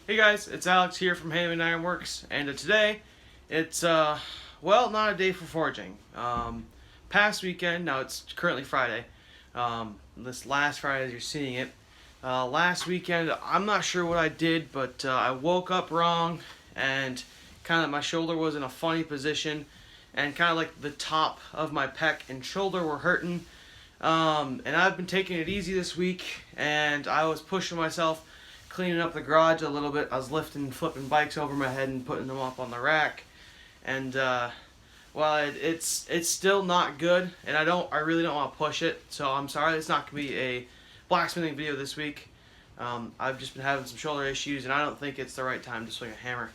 Hey guys, it's Alex here from Hannemann Ironworks, and today it's well, not a day for forging. Past weekend, now it's currently Friday. This last Friday as you're seeing it. Last weekend, I'm not sure what I did, but I woke up wrong, and kind of my shoulder was in a funny position, and kind of like the top of my pec and shoulder were hurting. And I've been taking it easy this week, and I was pushing myself, cleaning up the garage a little bit. I was lifting and flipping bikes over my head and putting them up on the rack, and it's still not good, and I really don't want to push it. So I'm sorry, it's not gonna be a blacksmithing video this week. I've just been having some shoulder issues, and I don't think it's the right time to swing a hammer.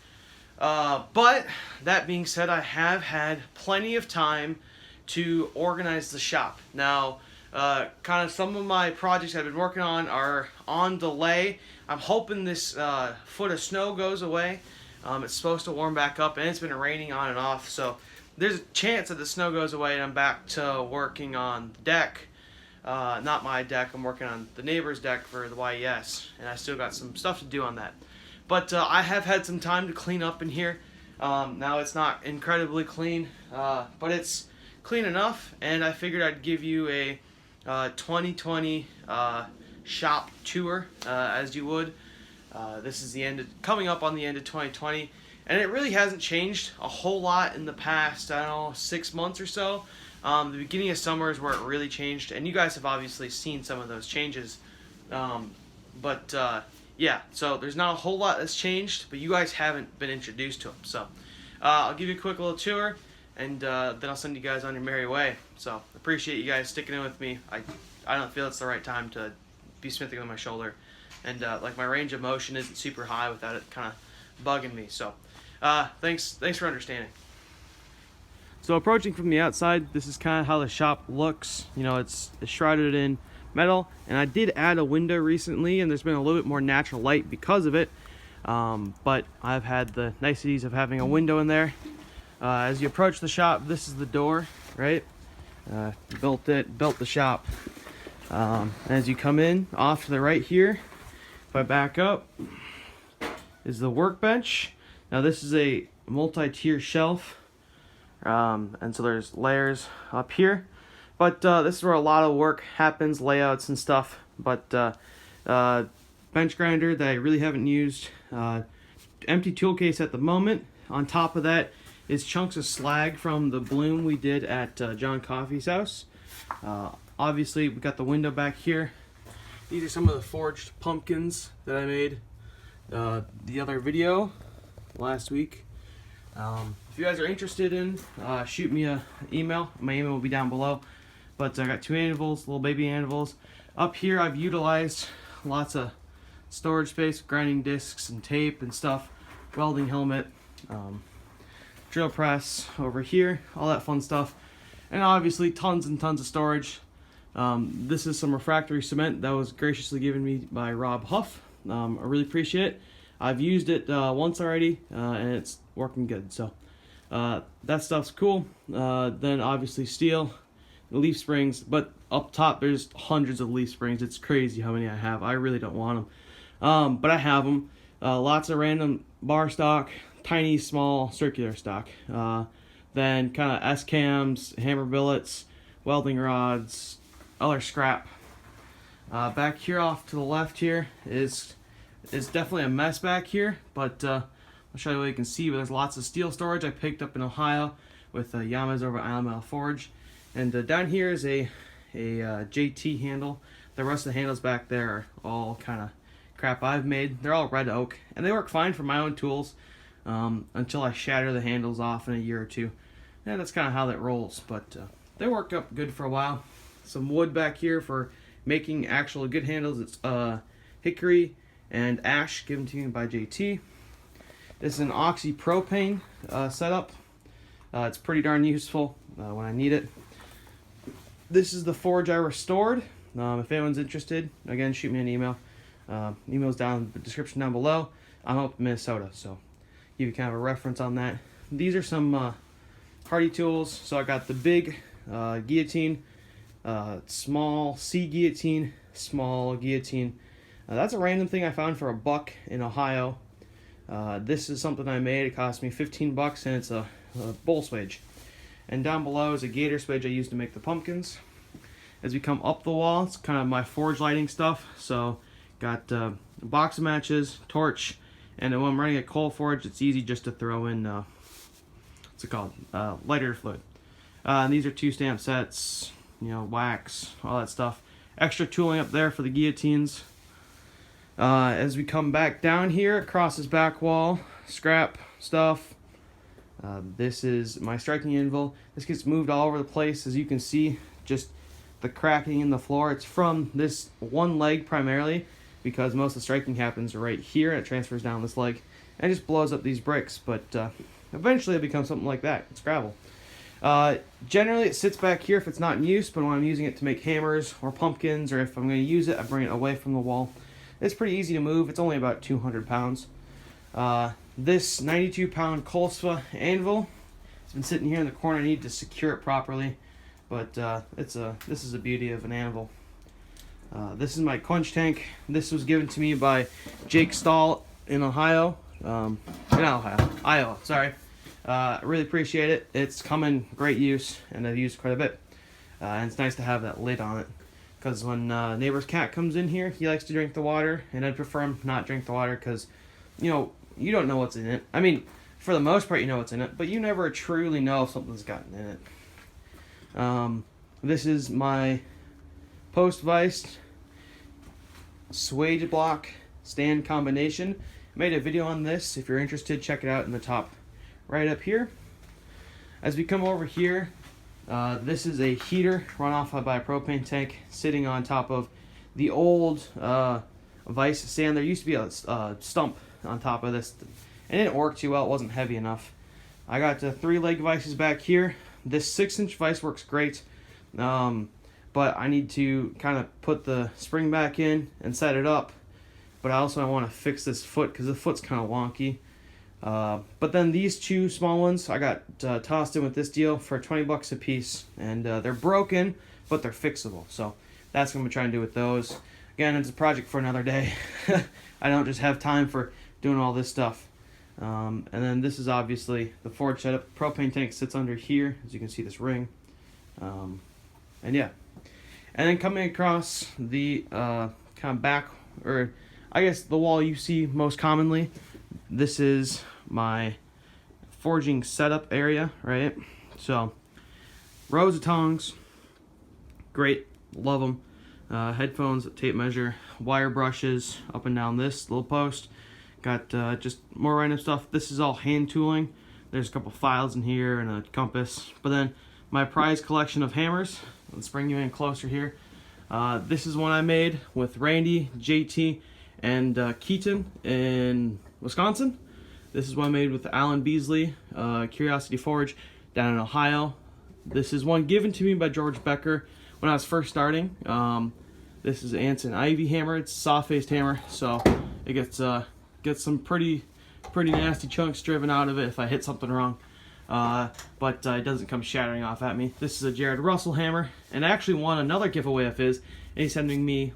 But that being said, I have had plenty of time to organize the shop. Now, kind of some of my projects I've been working on are on delay. I'm hoping this foot of snow goes away. It's supposed to warm back up, and it's been raining on and off, so there's a chance that the snow goes away and I'm back to working on the deck. Not my deck, I'm working on the neighbor's deck for the YES, and I still got some stuff to do on that. But I have had some time to clean up in here. Now it's not incredibly clean, but it's clean enough, and I figured I'd give you a 2020 shop tour, as you would. This is coming up on the end of 2020, and it really hasn't changed a whole lot in the past, I don't know, 6 months or so. The beginning of summer is where it really changed, and you guys have obviously seen some of those changes. Yeah, so there's not a whole lot that's changed, but you guys haven't been introduced to them. So I'll give you a quick little tour, and then I'll send you guys on your merry way. So appreciate you guys sticking in with me. I don't feel it's the right time to be smithing on my shoulder, and like my range of motion isn't super high without it kind of bugging me. So thanks for understanding. So approaching from the outside, this is kind of how the shop looks. You know, it's shrouded in metal, and I did add a window recently, and there's been a little bit more natural light because of it. But I've had the niceties of having a window in there. As you approach the shop, this is the door, right? Built the shop. As you come in, off to the right here, if I back up, is the workbench. Now this is a multi-tier shelf, and so there's layers up here. But this is where a lot of work happens, layouts and stuff. But bench grinder that I really haven't used. Empty tool case at the moment. On top of that is chunks of slag from the bloom we did at John Coffey's house. Obviously, we got the window back here. These are some of the forged pumpkins that I made the other video last week. If you guys are interested in, shoot me an email. My email will be down below. But I got 2 anvils, little baby anvils. Up here I've utilized lots of storage space, grinding discs and tape and stuff, welding helmet, drill press over here, all that fun stuff. And obviously tons and tons of storage. This is some refractory cement that was graciously given me by Rob Huff. I really appreciate it. I've used it once already, and it's working good. So that stuff's cool. Then obviously steel, leaf springs, but up top there's hundreds of leaf springs. It's crazy how many I have. I really don't want them, but I have them. Lots of random bar stock, tiny small circular stock, then kind of S-cams, hammer billets, welding rods, other scrap. Back here off to the left here is definitely a mess back here, but I'll show you what you can see. But there's lots of steel storage I picked up in Ohio with Yama's over at Island Metal Forge. And down here is a JT handle. The rest of the handles back there are all kind of crap I've made. They're all red oak, and they work fine for my own tools until I shatter the handles off in a year or two. And that's kind of how that rolls, but they work up good for a while. Some wood back here for making actual good handles. It's hickory and ash given to me by JT. This is an oxypropane setup. It's pretty darn useful when I need it. This is the forge I restored. If anyone's interested, again, shoot me an email. Email's down in the description down below. I'm up in Minnesota, so give you kind of a reference on that. These are some hardy tools. So I got the big guillotine, small C guillotine, small guillotine. That's a random thing I found for $1 in Ohio. This is something I made. It cost me 15 bucks, and it's a bull swage. And down below is a gator swage I used to make the pumpkins. As we come up the wall, it's kind of my forge lighting stuff. So got a box of matches, torch, and when I'm running a coal forge, it's easy just to throw in what's it called, lighter fluid. And these are 2 stamp sets, you know, wax, all that stuff. Extra tooling up there for the guillotines. As we come back down here across this back wall, scrap stuff. This is my striking anvil. This gets moved all over the place, as you can see, just the cracking in the floor. It's from this one leg primarily, because most of the striking happens right here. It transfers down this leg and just blows up these bricks. But eventually it becomes something like that. It's gravel. Generally it sits back here if it's not in use, but when I'm using it to make hammers or pumpkins, or if I'm going to use it, I bring it away from the wall. It's pretty easy to move. It's only about 200 pounds. This 92-pound Kolsva anvil, it's been sitting here in the corner. I need to secure it properly, but this is the beauty of an anvil. This is my quench tank. This was given to me by Jake Stahl in Iowa. Sorry. I really appreciate it. It's come in great use, and I've used it quite a bit. And it's nice to have that lid on it, because when neighbor's cat comes in here, he likes to drink the water, and I'd prefer him not drink the water because, you know, you don't know what's in it. I mean, for the most part, you know what's in it, but you never truly know if something's gotten in it. This is my post-viced swage block stand combination. I made a video on this. If you're interested, check it out in the top right up here. As we come over here, this is a heater run off by a propane tank sitting on top of the old vice stand. There used to be a stump on top of this, and it didn't work too well. It wasn't heavy enough. I got 3 leg vices back here. This 6-inch vice works great, but I need to kind of put the spring back in and set it up. But I want to fix this foot because the foot's kind of wonky. But then these 2 small ones I got tossed in with this deal for 20 bucks a piece, and they're broken, but they're fixable. So that's what I'm trying to do with those. Again, it's a project for another day. I don't just have time for doing all this stuff. And then this is obviously the forge setup. Propane tank sits under here, as you can see this ring. And yeah. And then coming across the kind of back, or I guess the wall you see most commonly, this is my forging setup area, right? So, rows of tongs, great, love them. Headphones, tape measure, wire brushes up and down this little post. Got just more random stuff. This is all hand tooling. There's a couple files in here and a compass. But then my prized collection of hammers. Let's bring you in closer here. This is one I made with Randy, JT, and Keaton in Wisconsin. This is one I made with Alan Beasley, Curiosity Forge, down in Ohio. This is one given to me by George Becker when I was first starting. This is an Anson Ivy hammer. It's a soft-faced hammer, so it gets some pretty nasty chunks driven out of it if I hit something wrong. But it doesn't come shattering off at me. This is a Jared Russell hammer, and I actually won another giveaway of his, and he's sending me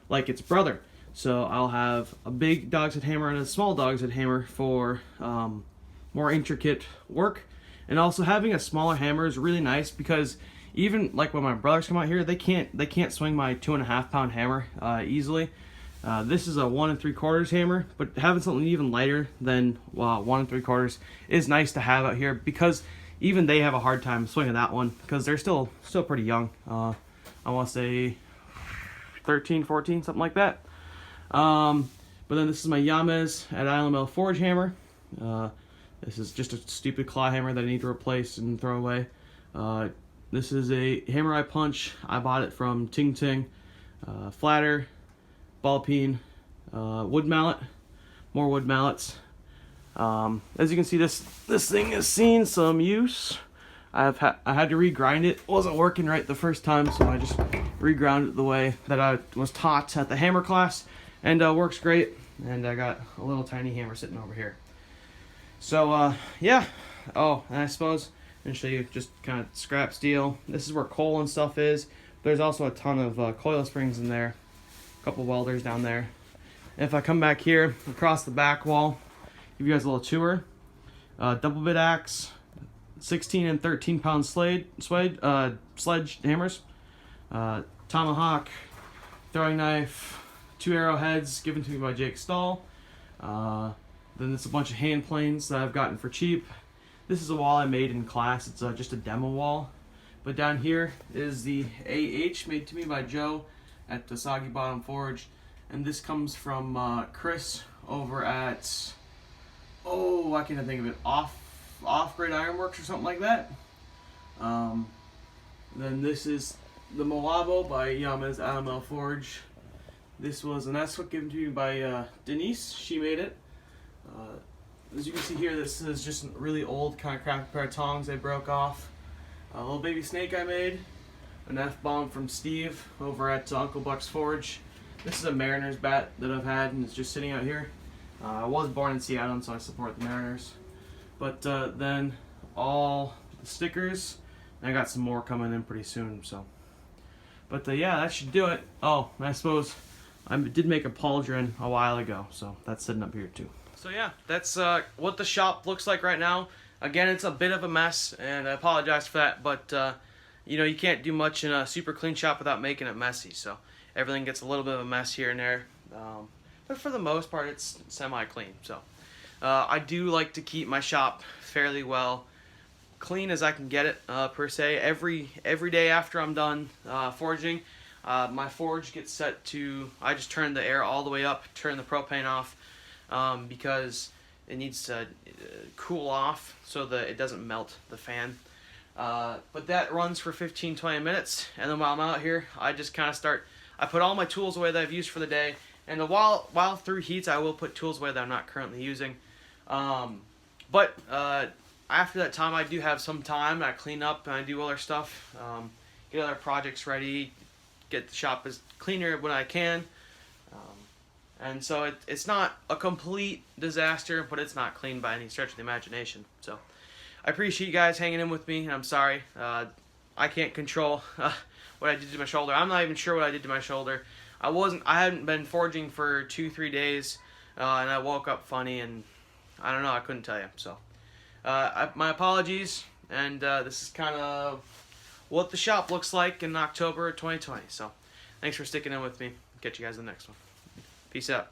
like its brother. So I'll have a big dog's head hammer and a small dog's head hammer for more intricate work. And also having a smaller hammer is really nice because even like when my brothers come out here, they can't swing my 2.5 pound hammer easily. This is a 1 3/4 hammer, but having something even lighter than 1 3/4 is nice to have out here because even they have a hard time swinging that one because they're still pretty young. I want to say 13, 14, something like that. But then this is my Yamez at Island Mill Forge hammer. This is just a stupid claw hammer that I need to replace and throw away. This is a hammer I punch. I bought it from Ting Ting. Flatter, ball peen, wood mallet, more wood mallets. As you can see, this thing has seen some use. I had to regrind it. It wasn't working right the first time, so I just reground it the way that I was taught at the hammer class, and works great. And I got a little tiny hammer sitting over here. So yeah. Oh, and I suppose I'm gonna show you just kind of scrap steel. This is where coal and stuff is. There's also a ton of coil springs in there. A couple welders down there. If I come back here across the back wall, give you guys a little tour. Double bit axe, 16 and 13 pound sledge hammers, tomahawk, throwing knife, 2 arrowheads given to me by Jake Stahl. Then it's a bunch of hand planes that I've gotten for cheap. This is a wall I made in class. It's just a demo wall. But down here is the AH made to me by Joe at the Soggy Bottom Forge. And this comes from Chris over at, I can't think of it, Off-Grid Ironworks or something like that. Then this is the Malabo by Yama's Alamel Forge. This was an S-hook given to me by Denise. She made it. As you can see here, this is just a really old kind of crappy pair of tongs I broke off. A little baby snake I made. An F-bomb from Steve over at Uncle Buck's Forge. This is a Mariners bat that I've had and it's just sitting out here. I was born in Seattle, so I support the Mariners. But then all the stickers, and I got some more coming in pretty soon. So, but yeah, that should do it. Oh, I suppose I did make a pauldron a while ago, so that's sitting up here too. So yeah, that's what the shop looks like right now. Again, it's a bit of a mess, and I apologize for that. But you know, you can't do much in a super clean shop without making it messy. So everything gets a little bit of a mess here and there. But for the most part, it's semi-clean. So I do like to keep my shop fairly well clean as I can get it, per se. Every day after I'm done forging, my forge gets set to, I just turn the air all the way up, turn the propane off, because it needs to cool off so that it doesn't melt the fan. But that runs for 15-20 minutes, and then while I'm out here, I just kind of I put all my tools away that I've used for the day, and while through heats, I will put tools away that I'm not currently using. But after that time, I do have some time. I clean up and I do other stuff, get other projects ready, get the shop as cleaner when I can. And so it's not a complete disaster, but it's not clean by any stretch of the imagination. So I appreciate you guys hanging in with me, and I'm sorry. I can't control what I did to my shoulder. I'm not even sure what I did to my shoulder. I hadn't been forging for 2-3 days, and I woke up funny, and I don't know, I couldn't tell you. So my apologies, and this is kind of what the shop looks like in October 2020. So thanks for sticking in with me. Catch you guys in the next one. Peace out.